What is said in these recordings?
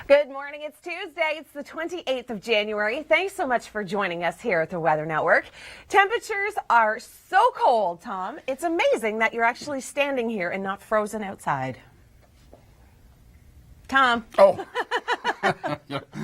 Good morning. It's Tuesday. It's the 28th of January. Thanks so much for joining us here at the Weather Network. Temperatures are so cold, Tom. It's amazing that you're actually standing here and not frozen outside. Tom. Oh,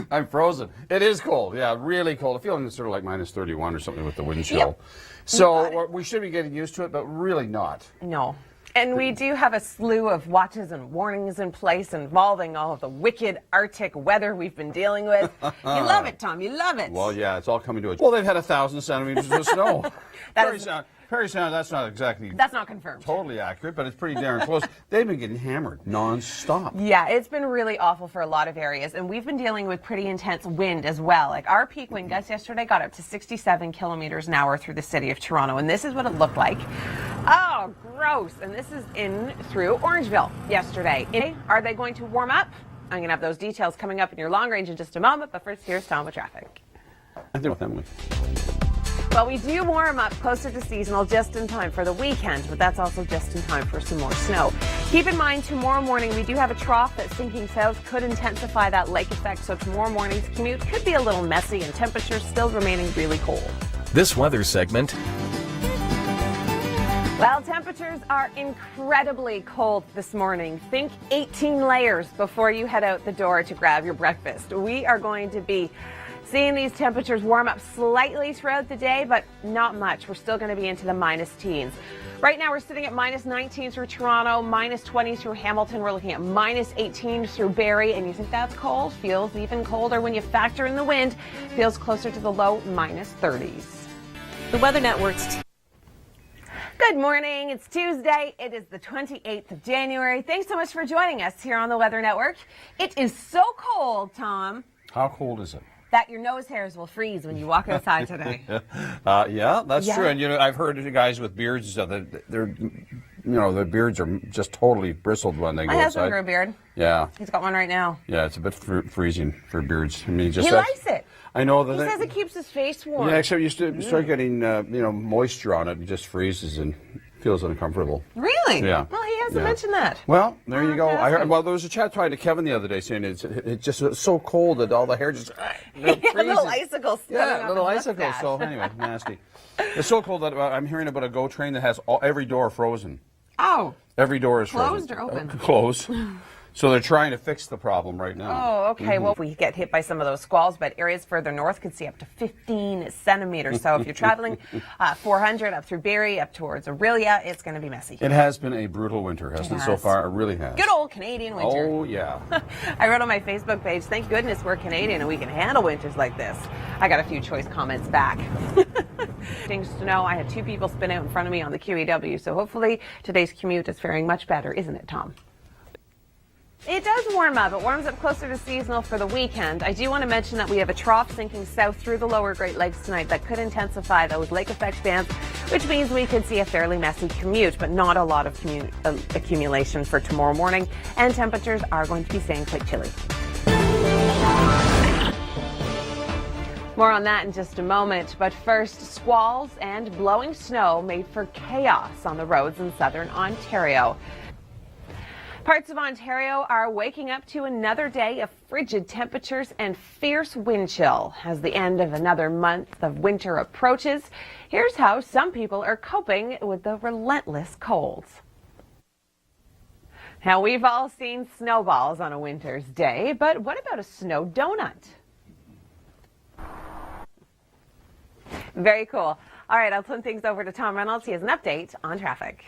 I'm frozen. It is cold. Yeah, really cold. I feel it's sort of like minus 31 or something with the wind chill. Yep. So we should be getting used to it, but really not. No. And we do have a slew of watches and warnings in place involving all of the wicked Arctic weather we've been dealing with. You love it, Tom. You love it. Well, yeah, it's all coming to a... Well, they've had 1,000 centimeters of snow. Perry Sound, that's not exactly... That's not confirmed. Totally accurate, but it's pretty darn close. They've been getting hammered nonstop. Yeah, it's been really awful for a lot of areas, and we've been dealing with pretty intense wind as well. Like our peak wind gusts yesterday got up to 67 kilometers an hour through the city of Toronto, and this is what it looked like. Oh, gross. And this is in through Orangeville yesterday. Are they going to warm up? I'm going to have those details coming up in your long range in just a moment, but first here's Tom with traffic. I think with Emily. Well, we do warm up closer to seasonal just in time for the weekend, but that's also just in time for some more snow. Keep in mind, tomorrow morning we do have a trough that's sinking south, could intensify that lake effect, so tomorrow morning's commute could be a little messy and temperatures still remaining really cold. This weather segment. Well, temperatures are incredibly cold this morning. Think 18 layers before you head out the door to grab your breakfast. We are going to be seeing these temperatures warm up slightly throughout the day, but not much. We're still going to be into the minus teens. Right now we're sitting at minus 19 through Toronto, minus 20 through Hamilton. We're looking at minus 18 through Barrie, and you think that's cold? Feels even colder when you factor in the wind. Feels closer to the low minus 30s. The Weather Network's... Good morning. It's Tuesday. It is the 28th of January. Thanks so much for joining us here on the Weather Network. It is so cold, Tom. How cold is it? That your nose hairs will freeze when you walk outside today. Yeah, that's true. And I've heard of guys with beards that their beards are just totally bristled when they go outside. My husband grew a beard. Yeah. He's got one right now. Yeah, it's a bit freezing for beards. I mean, he likes it. I know that. He says it keeps his face warm. Yeah, except you start getting moisture on it, it just freezes and feels uncomfortable. Really? Yeah. Well, he hasn't mentioned that. Well, there you go. Well, there was a chat talking to Kevin the other day saying it's just so cold that all the hair just little icicles. Yeah, little icicles. So anyway, nasty. It's so cold that I'm hearing about a GO train that has every door frozen. Oh. Every door is closed frozen. or open? Closed. So they're trying to fix the problem right now. Oh, okay. Well, if we get hit by some of those squalls, but areas further north could see up to 15 centimeters. So if you're traveling 400 up through Barrie, up towards Aurelia, it's going to be messy. It has been a brutal winter, hasn't it, so far? It really has. Good old Canadian winter. Oh, yeah. I wrote on my Facebook page, thank goodness we're Canadian and we can handle winters like this. I got a few choice comments back. Things to know, I had two people spin out in front of me on the QEW, so hopefully today's commute is faring much better, isn't it, Tom? It does warm up. It warms up closer to seasonal for the weekend. I do want to mention that we have a trough sinking south through the lower Great Lakes tonight that could intensify those lake effect bands, which means we could see a fairly messy commute, but not a lot of accumulation for tomorrow morning, and temperatures are going to be staying quite chilly. More on that in just a moment, but first, squalls and blowing snow made for chaos on the roads in southern Ontario. Parts of Ontario are waking up to another day of frigid temperatures and fierce wind chill as the end of another month of winter approaches. Here's how some people are coping with the relentless colds. Now, we've all seen snowballs on a winter's day, but what about a snow donut? Very cool. All right, I'll turn things over to Tom Reynolds. He has an update on traffic.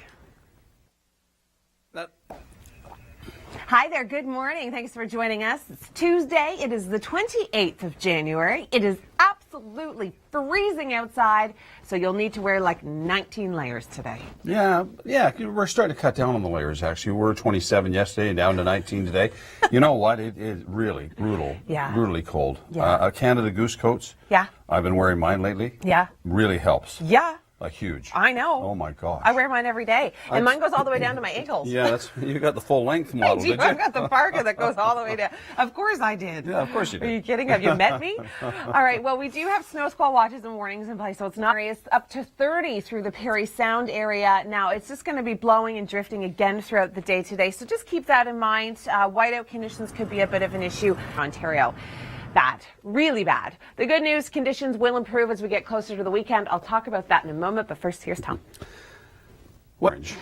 Hi there. Good morning. Thanks for joining us. It's Tuesday. It is the 28th of January. It is absolutely freezing outside, so you'll need to wear like 19 layers today. Yeah, we're starting to cut down on the layers, actually. We were 27 yesterday and down to 19 today. You know what? It is really brutal. Yeah. Brutally cold. Yeah. Canada Goose coats. Yeah. I've been wearing mine lately. Yeah. Really helps. Yeah. Like huge. I know. Oh my gosh. I wear mine every day, and mine goes all the way down to my ankles. Yeah, you got the full length model, did you? I've got the parka that goes all the way down. Of course I did. Yeah, of course you did. Are you kidding? Have you met me? All right, well, we do have snow squall watches and warnings in place, so it's not it's up to 30 through the Parry Sound area. Now, it's just going to be blowing and drifting again throughout the day today, so just keep that in mind. Whiteout conditions could be a bit of an issue in Ontario. Bad, really bad. The good news, conditions will improve as we get closer to the weekend. I'll talk about that in a moment, but first, here's Tom. Orange.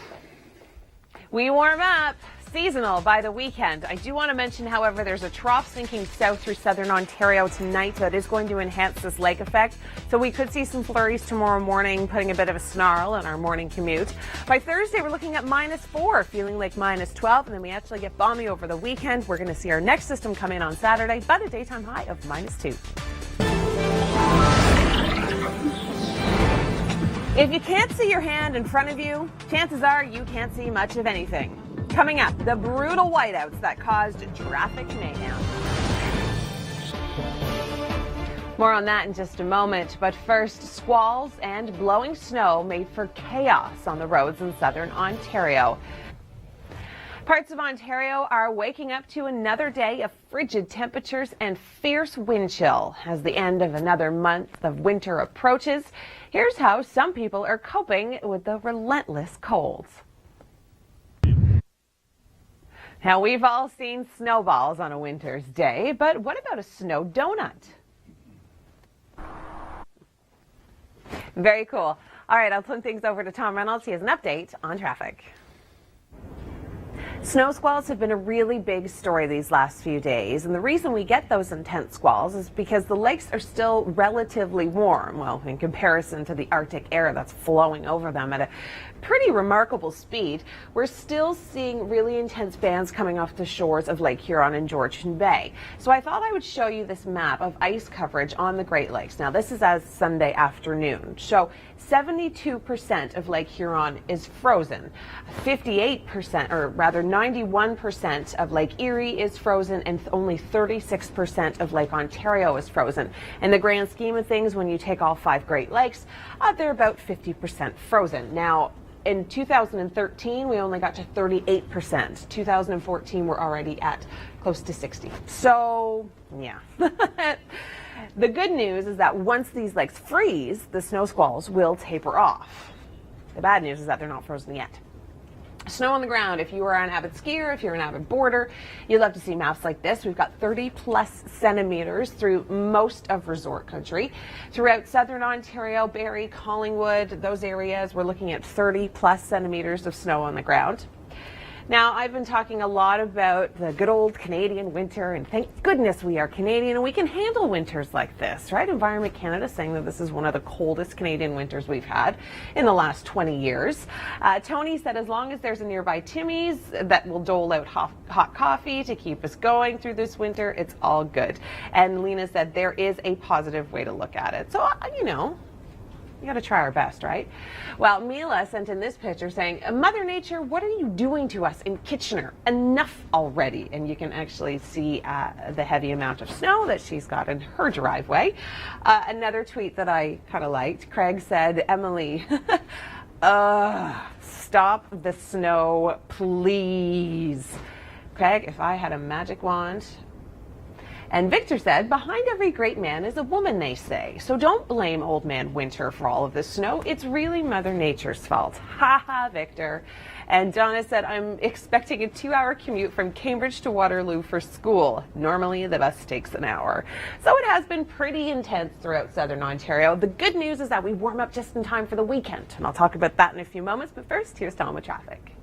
We warm up. Seasonal by the weekend. I do want to mention, however, there's a trough sinking south through southern Ontario tonight that is going to enhance this lake effect. So we could see some flurries tomorrow morning, putting a bit of a snarl in our morning commute. By Thursday, we're looking at -4, feeling like -12, and then we actually get balmy over the weekend. We're going to see our next system come in on Saturday, but a daytime high of -2. If you can't see your hand in front of you, chances are you can't see much of anything. Coming up, the brutal whiteouts that caused traffic mayhem. More on that in just a moment, but first, squalls and blowing snow made for chaos on the roads in southern Ontario. Parts of Ontario are waking up to another day of frigid temperatures and fierce wind chill as the end of another month of winter approaches. Here's how some people are coping with the relentless colds. Now, we've all seen snowballs on a winter's day, but what about a snow donut? Very cool. All right, I'll turn things over to Tom Reynolds. He has an update on traffic. Snow squalls have been a really big story these last few days, and the reason we get those intense squalls is because the lakes are still relatively warm, well, in comparison to the Arctic air that's flowing over them at a pretty remarkable speed. We're still seeing really intense bands coming off the shores of Lake Huron and Georgian Bay. So I thought I would show you this map of ice coverage on the Great Lakes. Now, this is as Sunday afternoon. So 72% of Lake Huron is frozen. 58%, or rather 91% of Lake Erie is frozen, and only 36% of Lake Ontario is frozen. In the grand scheme of things, when you take all 5 Great Lakes, they're about 50% frozen. Now, in 2013, we only got to 38%. 2014, we're already at close to 60. So, yeah. The good news is that once these lakes freeze, the snow squalls will taper off. The bad news is that they're not frozen yet. Snow on the ground. If you are an avid skier, if you're an avid boarder, you'll love to see maps like this. We've got 30+ centimeters through most of resort country. Throughout southern Ontario, Barrie, Collingwood, those areas, we're looking at 30+ centimeters of snow on the ground. Now, I've been talking a lot about the good old Canadian winter, and thank goodness we are Canadian and we can handle winters like this, right? Environment Canada saying that this is one of the coldest Canadian winters we've had in the last 20 years. Tony said as long as there's a nearby Timmy's that will dole out hot coffee to keep us going through this winter, it's all good. And Lena said there is a positive way to look at it. So, you know, we got to try our best, right? Well, Mila sent in this picture saying, Mother Nature, what are you doing to us in Kitchener? Enough already. And you can actually see the heavy amount of snow that she's got in her driveway. Another tweet that I kind of liked, Craig said, Emily, stop the snow, please. Craig, if I had a magic wand. And Victor said, behind every great man is a woman, they say. So don't blame old man Winter for all of this snow. It's really Mother Nature's fault. Ha ha, Victor. And Donna said, I'm expecting a 2-hour commute from Cambridge to Waterloo for school. Normally, the bus takes an hour. So it has been pretty intense throughout southern Ontario. The good news is that we warm up just in time for the weekend. And I'll talk about that in a few moments. But first, here's Tom with traffic.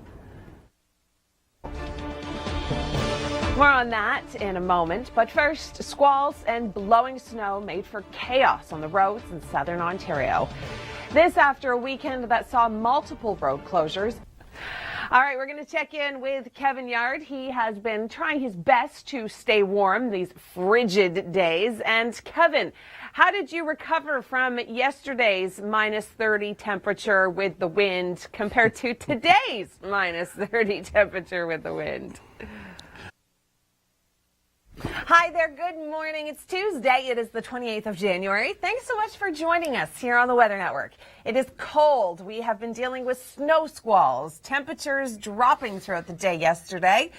More on that in a moment, but first, squalls and blowing snow made for chaos on the roads in southern Ontario. This after a weekend that saw multiple road closures. All right, we're going to check in with Kevin Yard. He has been trying his best to stay warm these frigid days. And Kevin, how did you recover from yesterday's -30 temperature with the wind compared to today's -30 temperature with the wind? Hi there, good morning. It's Tuesday. It is the 28th of January. Thanks so much for joining us here on the Weather Network. It is cold. We have been dealing with snow squalls, temperatures dropping throughout the day yesterday.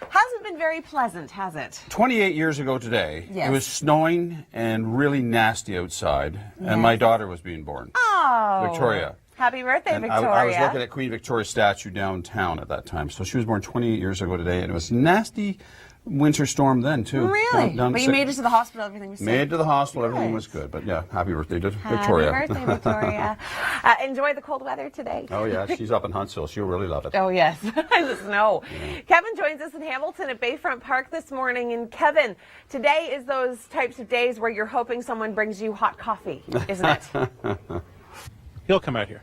Hasn't been very pleasant, has it? 28 years ago today, Yes. It was snowing and really nasty outside, and my daughter was being born, Oh. Victoria. Happy birthday, And Victoria. I was looking at Queen Victoria's statue downtown at that time. So she was born 28 years ago today, and it was nasty winter storm then, too. Really? Down But you made it to the hospital, everything was safe? Made it to the hospital, everything Good. was good. But yeah, happy birthday to Victoria. Happy birthday, Victoria. Enjoy the cold weather today. Oh, yeah, she's up in Huntsville. She'll really love it. Oh, yes. And the snow. Kevin joins us in Hamilton at Bayfront Park this morning. And Kevin, today is those types of days where you're hoping someone brings you hot coffee, isn't it? He'll come out here.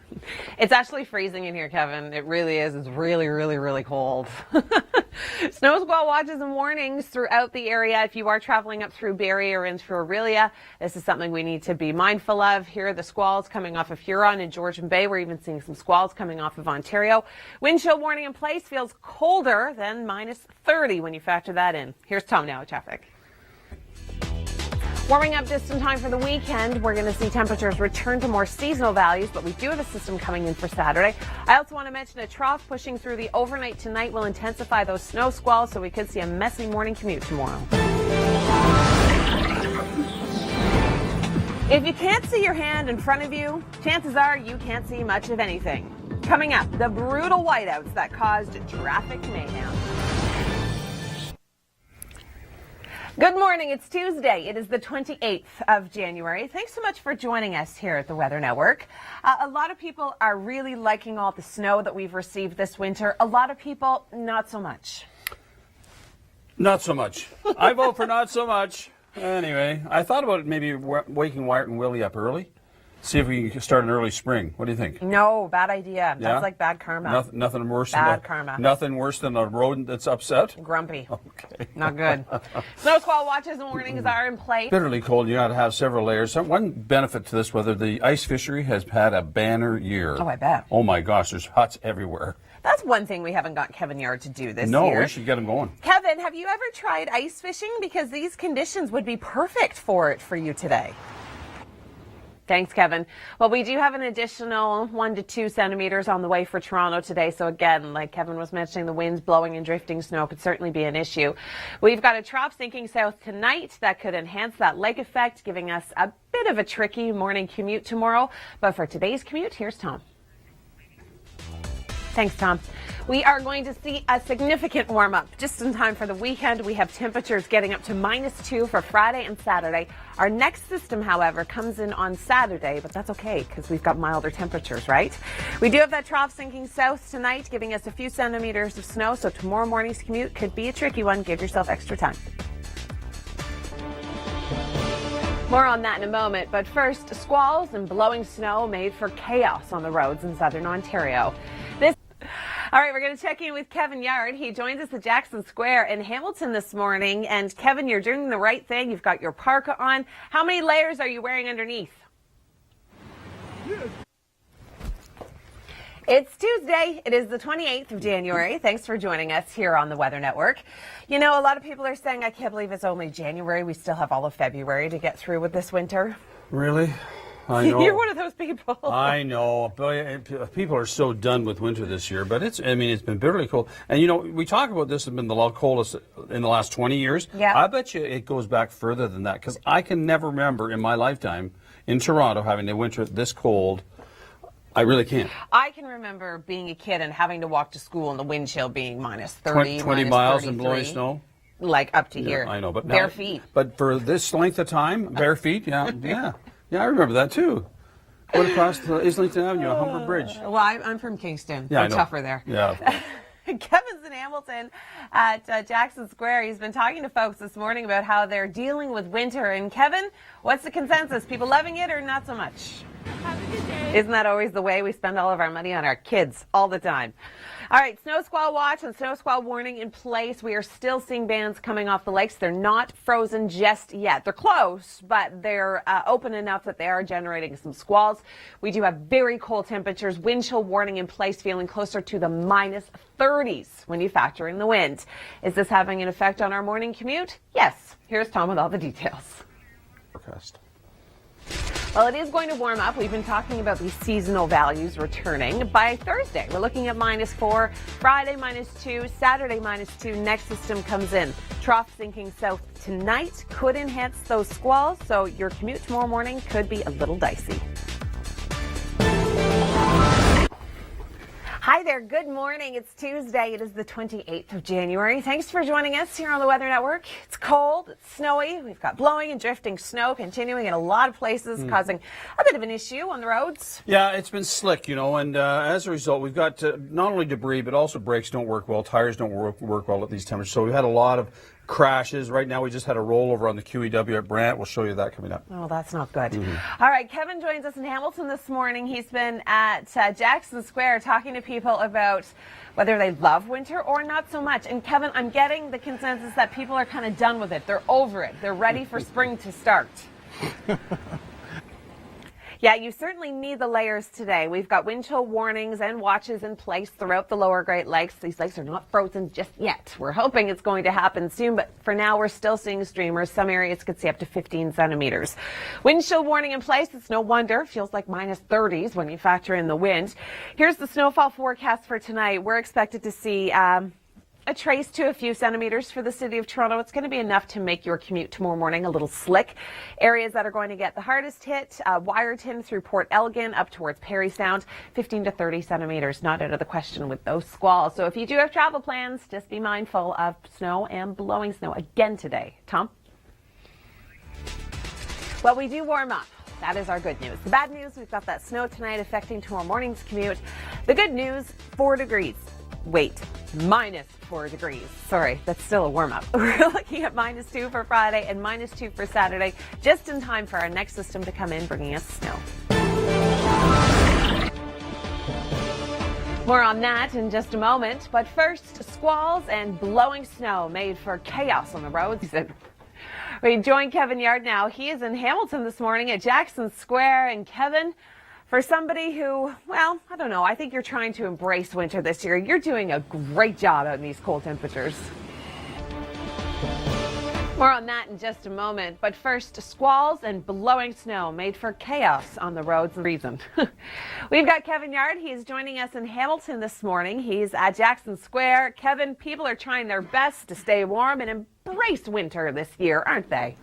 It's actually freezing in here, Kevin. It really is. It's really, really, really cold. Snow squall watches and warnings throughout the area. If you are traveling up through Barrie or in through Aurelia, this is something we need to be mindful of. Here are the squalls coming off of Huron and Georgian Bay. We're even seeing some squalls coming off of Ontario. Wind chill warning in place. Feels colder than minus 30 when you factor that in. Here's Tom now with traffic. Warming up just in time for the weekend. We're going to see temperatures return to more seasonal values, but we do have a system coming in for Saturday. I also want to mention a trough pushing through the overnight tonight will intensify those snow squalls, so we could see a messy morning commute tomorrow. If you can't see your hand in front of you, chances are you can't see much of anything. Coming up, the brutal whiteouts that caused traffic mayhem. Good morning. It's Tuesday. It is the 28th of January. Thanks so much for joining us here at the Weather Network. A lot of people are really liking all the snow that we've received this winter. A lot of people, not so much. Not so much. I vote for not so much. Anyway, I thought about maybe waking Wyatt and Willie up early. See if we can start an early spring. What do you think? No, bad idea. Yeah? That's like bad karma. Nothing worse Bad karma. Nothing worse than a rodent that's upset. Grumpy. Okay. Not good. Snow squall watches and warnings are in place. Bitterly cold. You got to have several layers. One benefit to this weather, the ice fishery has had a banner year. Oh, I bet. Oh my gosh, there's huts everywhere. That's one thing we haven't got Kevin Yard to do this No, year. we should get them going. Kevin, have you ever tried ice fishing? Because these conditions would be perfect for it for you today. Thanks, Kevin. Well, we do have an additional 1 to 2 centimeters on the way for Toronto today. So again, like Kevin was mentioning, the winds blowing and drifting snow could certainly be an issue. We've got a trough sinking south tonight that could enhance that lake effect, giving us a bit of a tricky morning commute tomorrow. But for today's commute, here's Tom. Thanks, Tom. We are going to see a significant warm-up just in time for the weekend. We have temperatures getting up to -2 for Friday and Saturday. Our next system, however, comes in on Saturday, but that's okay because we've got milder temperatures, right? We do have that trough sinking south tonight, giving us a few centimeters of snow, so tomorrow morning's commute could be a tricky one. Give yourself extra time. More on that in a moment, but first, squalls and blowing snow made for chaos on the roads in southern Ontario. All right, we're going to check in with Kevin Yard. He joins us at Jackson Square in Hamilton this morning. And Kevin, you're doing the right thing. You've got your parka on. How many layers are you wearing underneath? It's Tuesday. It is the 28th of January. Thanks for joining us here on the Weather Network. You know, a lot of people are saying, I can't believe it's only January. We still have all of February to get through with this winter. Really? I know. You're one of those people. I know. People are so done with winter this year, but it's been bitterly cold. And you know, we talk about this has been the coldest in the last 20 years. Yeah. I bet you it goes back further than that because I can never remember in my lifetime in Toronto having a winter this cold. I really can't. I can remember being a kid and having to walk to school and the wind chill being -30, 20 -33. miles and blowing snow. Like up to here. I know, but bare now, feet. But for this length of time, bare feet, yeah. I remember that too. Going across the Islington Avenue, a Humber Bridge. Well, I'm from Kingston. Yeah, I'm I know. tougher there. Yeah. Kevin's in Hamilton at Jackson Square. He's been talking to folks this morning about how they're dealing with winter. And Kevin, what's the consensus? People loving it or not so much? Isn't that always the way? We spend all of our money on our kids all the time. All right, snow squall watch and snow squall warning in place. We are still seeing bands coming off the lakes. They're not frozen just yet. They're close, but they're open enough that they are generating some squalls. We do have very cold temperatures. Wind chill warning in place, feeling closer to the minus 30s when you factor in the wind. Is this having an effect on our morning commute? Yes. Here's Tom with all the details. Forecast. Well, it is going to warm up. We've been talking about these seasonal values returning. By Thursday, we're looking at -4, Friday -2, Saturday -2. Next system comes in. Trough sinking south tonight could enhance those squalls, so your commute tomorrow morning could be a little dicey. Hi there. Good morning. It's Tuesday. It is the 28th of January. Thanks for joining us here on the Weather Network. It's cold. It's snowy. We've got blowing and drifting snow continuing in a lot of places, causing a bit of an issue on the roads. Yeah, it's been slick, and as a result, we've got not only debris, but also brakes don't work well, tires don't work well at these temperatures. So we've had a lot of crashes. Right now, we just had a rollover on the QEW at Brant. We'll show you that coming up. Oh, that's not good. All right, Kevin joins us in Hamilton this morning. He's been at Jackson Square talking to people about whether they love winter or not so much. And Kevin, I'm getting the consensus that people are kind of done with it. They're over it. They're ready for spring to start. Yeah, you certainly need the layers today. We've got wind chill warnings and watches in place throughout the lower Great Lakes. These lakes are not frozen just yet. We're hoping it's going to happen soon, but for now we're still seeing streamers. Some areas could see up to 15 centimeters. Wind chill warning in place. It's no wonder. Feels like -30s when you factor in the wind. Here's the snowfall forecast for tonight. We're expected to see a trace to a few centimeters for the city of Toronto. It's going to be enough to make your commute tomorrow morning a little slick. Areas that are going to get the hardest hit, Wyerton through Port Elgin up towards Parry Sound, 15 to 30 centimeters, not out of the question with those squalls. So if you do have travel plans, just be mindful of snow and blowing snow again today. Tom? Well, we do warm up. That is our good news. The bad news, we've got that snow tonight affecting tomorrow morning's commute. The good news, 4 degrees. Wait, -4 degrees. Sorry, that's still a warm-up. We're looking at -2 for Friday and -2 for Saturday, just in time for our next system to come in, bringing us snow. More on that in just a moment, but first, squalls and blowing snow made for chaos on the roads. We join Kevin Yard now. He is in Hamilton this morning at Jackson Square. And Kevin, for somebody who, well, I don't know, I think you're trying to embrace winter this year. You're doing a great job out in these cold temperatures. More on that in just a moment. But first, squalls and blowing snow made for chaos on the roads. Reason. We've got Kevin Yard. He's joining us in Hamilton this morning. He's at Jackson Square. Kevin, people are trying their best to stay warm and embrace winter this year, aren't they?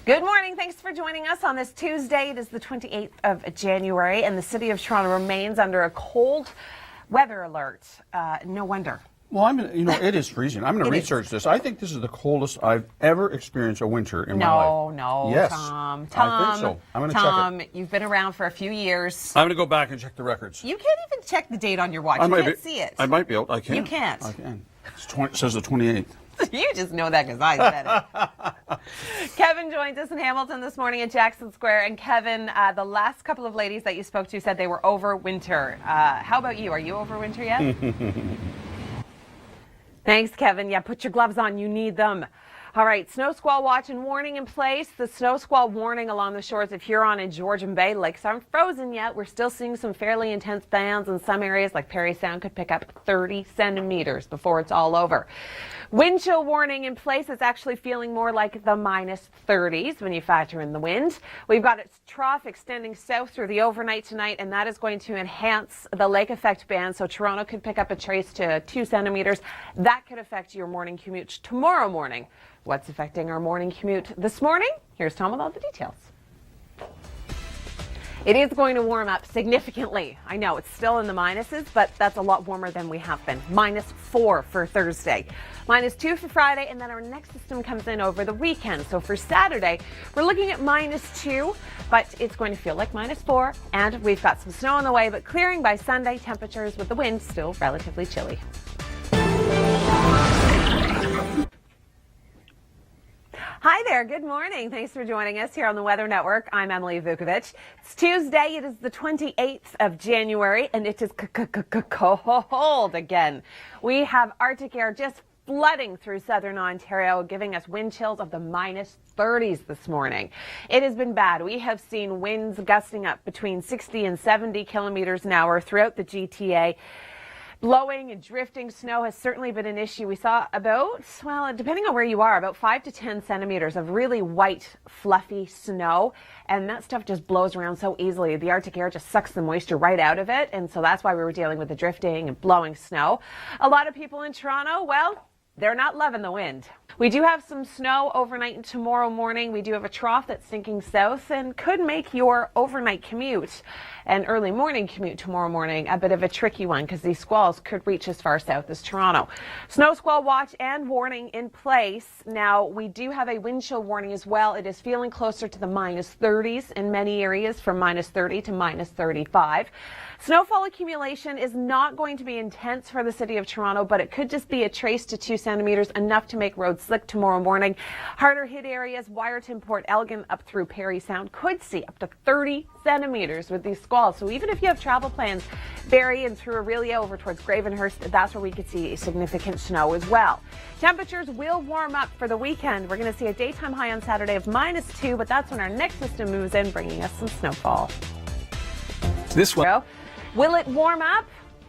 Good morning. Thanks for joining us on this Tuesday. It is the 28th of January, and the city of Toronto remains under a cold weather alert. No wonder. Well, it is freezing. I'm going to research this. I think this is the coldest I've ever experienced a winter in my life. No, yes, Tom. I think so. I'm going to check it. Tom, you've been around for a few years. I'm going to go back and check the records. You can't even check the date on your watch. You can't see it. I might be able. I can. You can't. I can. It says the 28th. You just know that because I said it. Kevin joins us in Hamilton this morning at Jackson Square. And Kevin, the last couple of ladies that you spoke to said they were over winter. How about you? Are you over winter yet? Thanks, Kevin. Yeah, put your gloves on. You need them. All right, snow squall watch and warning in place. The snow squall warning along the shores of Huron and Georgian Bay. Lakes aren't frozen yet. We're still seeing some fairly intense bands in some areas, like Parry Sound could pick up 30 centimeters before it's all over. Wind chill warning in place. It's actually feeling more like the -30s when you factor in the wind. We've got its trough extending south through the overnight tonight, and that is going to enhance the lake effect band. So Toronto could pick up a trace to 2 centimeters. That could affect your morning commute tomorrow morning. What's affecting our morning commute this morning? Here's Tom with all the details. It is going to warm up significantly. I know it's still in the minuses, but that's a lot warmer than we have been. -4 for Thursday, -2 for Friday, and then our next system comes in over the weekend. So for Saturday, we're looking at -2, but it's going to feel like -4, and we've got some snow on the way, but clearing by Sunday. Temperatures with the wind still relatively chilly. Hi Hi there. Good morning. Thanks for joining us here on the Weather Network. I'm Emily Vukovic. It's Tuesday. It is the 28th of January, and it is cold again. We have Arctic air just flooding through southern Ontario, giving us wind chills of the minus 30s this morning. It has been bad. We have seen winds gusting up between 60 and 70 kilometers an hour throughout the GTA. Blowing and drifting snow has certainly been an issue. We saw about, well, depending on where you are, about 5 to 10 centimeters of really white, fluffy snow. And that stuff just blows around so easily. The Arctic air just sucks the moisture right out of it. And so that's why we were dealing with the drifting and blowing snow. A lot of people in Toronto, well, they're not loving the wind. We do have some snow overnight and tomorrow morning. We do have a trough that's sinking south and could make your overnight commute and early morning commute tomorrow morning a bit of a tricky one because these squalls could reach as far south as Toronto. Snow squall watch and warning in place. Now, we do have a wind chill warning as well. It is feeling closer to the minus 30s in many areas, from minus 30 to minus 35. Snowfall accumulation is not going to be intense for the city of Toronto, but it could just be a trace to 2 centimeters, enough to make roads slick tomorrow morning. Harder hit areas, Wyerton, Port Elgin, up through Parry Sound, could see up to 30 centimeters with these squalls. So even if you have travel plans, Barrie and through Aurelia over towards Gravenhurst, that's where we could see significant snow as well. Temperatures will warm up for the weekend. We're going to see a daytime high on Saturday of minus 2, but that's when our next system moves in, bringing us some snowfall. This one. Will it warm up?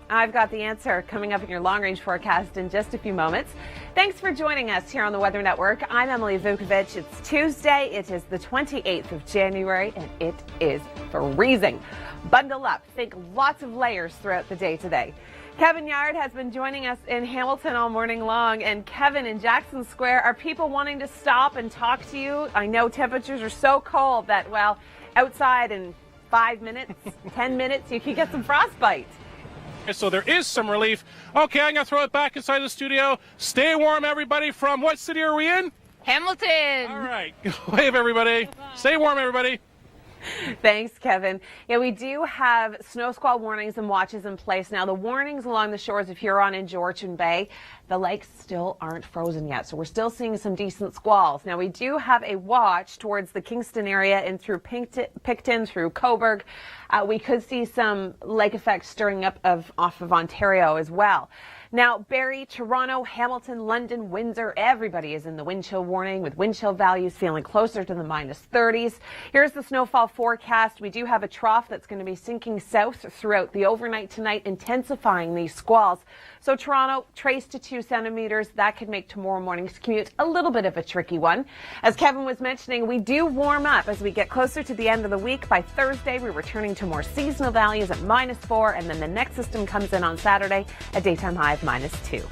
I've got the answer coming up in your long-range forecast in just a few moments. Thanks for joining us here on the Weather Network. I'm Emily Vukovic. It's Tuesday. It is the 28th of January, and it is freezing. Bundle up. Think lots of layers throughout the day today. Kevin Yard has been joining us in Hamilton all morning long. And Kevin, in Jackson Square, are people wanting to stop and talk to you? I know temperatures are so cold that, well, outside in 5 minutes, 10 minutes, you could get some frostbite. So there is some relief. Okay, I'm going to throw it back inside the studio. Stay warm, everybody. From what city are we in? Hamilton. All right. Wave, everybody. Stay warm, everybody. Thanks, Kevin. Yeah, we do have snow squall warnings and watches in place. Now, the warnings along the shores of Huron and Georgian Bay, the lakes still aren't frozen yet, so we're still seeing some decent squalls. Now, we do have a watch towards the Kingston area and through Picton, through Cobourg. We could see some lake effects stirring up off of Ontario as well. Now, Barrie, Toronto, Hamilton, London, Windsor, everybody is in the wind chill warning, with wind chill values feeling closer to the minus 30s. Here's the snowfall forecast. We do have a trough that's going to be sinking south throughout the overnight tonight, intensifying these squalls. So Toronto, trace to 2 centimeters. That could make tomorrow morning's commute a little bit of a tricky one. As Kevin was mentioning, we do warm up as we get closer to the end of the week. By Thursday, we're returning to more seasonal values at minus 4, and then the next system comes in on Saturday, a daytime high of minus 2.